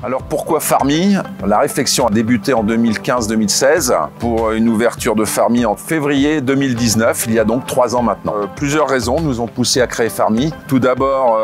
Alors pourquoi Farmy? La réflexion a débuté en 2015-2016 pour une ouverture de Farmy en février 2019, il y a donc 3 ans maintenant. Plusieurs raisons nous ont poussé à créer Farmy. Tout d'abord,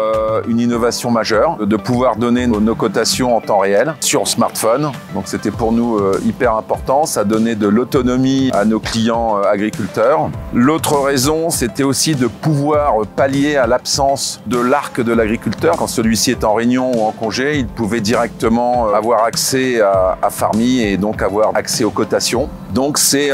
une innovation majeure, de pouvoir donner nos cotations en temps réel sur smartphone. Donc c'était pour nous hyper important, ça donnait de l'autonomie à nos clients agriculteurs. L'autre raison, c'était aussi de pouvoir pallier à l'absence de l'arc de l'agriculteur. Quand celui-ci est en réunion ou en congé, il pouvait directement avoir accès à Farmy et donc avoir accès aux cotations. Donc c'est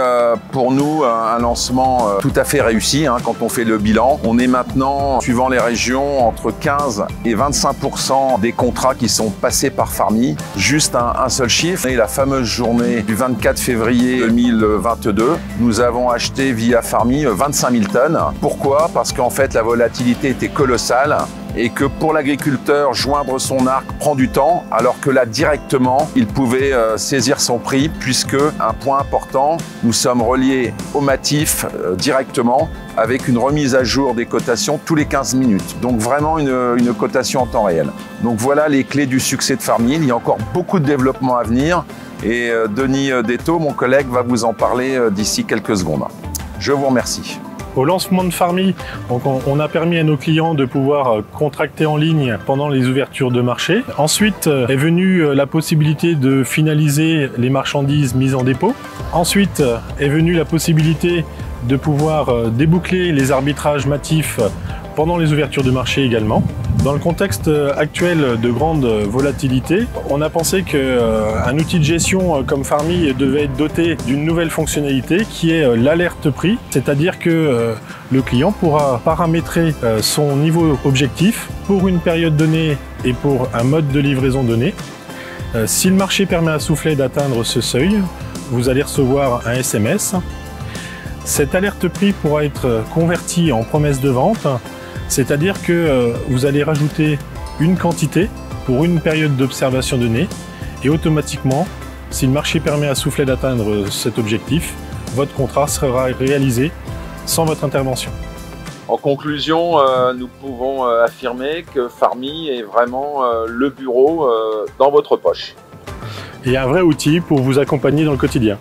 pour nous un lancement tout à fait réussi quand on fait le bilan. On est maintenant, suivant les régions, entre 15 et 25% des contrats qui sont passés par Farmy. Juste un seul chiffre, et la fameuse journée du 24 février 2022, nous avons acheté via Farmy 25 000 tonnes. Pourquoi? Parce qu'en fait la volatilité était colossale et que pour l'agriculteur, joindre son arc prend du temps, alors que là, directement, il pouvait saisir son prix, puisque, un point important, nous sommes reliés au Matif directement, avec une remise à jour des cotations tous les 15 minutes. Donc vraiment une cotation en temps réel. Donc voilà les clés du succès de Farmy. Il y a encore beaucoup de développement à venir, et Denis Detto, mon collègue, va vous en parler d'ici quelques secondes. Je vous remercie. Au lancement de Farmy, on a permis à nos clients de pouvoir contracter en ligne pendant les ouvertures de marché. Ensuite est venue la possibilité de finaliser les marchandises mises en dépôt. Ensuite est venue la possibilité de pouvoir déboucler les arbitrages Matif pendant les ouvertures de marché également. Dans le contexte actuel de grande volatilité, on a pensé qu'un outil de gestion comme Farmy devait être doté d'une nouvelle fonctionnalité qui est l'alerte prix, c'est-à-dire que le client pourra paramétrer son niveau objectif pour une période donnée et pour un mode de livraison donné. Si le marché permet à Soufflet d'atteindre ce seuil, vous allez recevoir un SMS. Cette alerte prix pourra être convertie en promesse de vente. C'est-à-dire que vous allez rajouter une quantité pour une période d'observation donnée et automatiquement, si le marché permet à Soufflet d'atteindre cet objectif, votre contrat sera réalisé sans votre intervention. En conclusion, nous pouvons affirmer que Farmy est vraiment le bureau dans votre poche. Et un vrai outil pour vous accompagner dans le quotidien.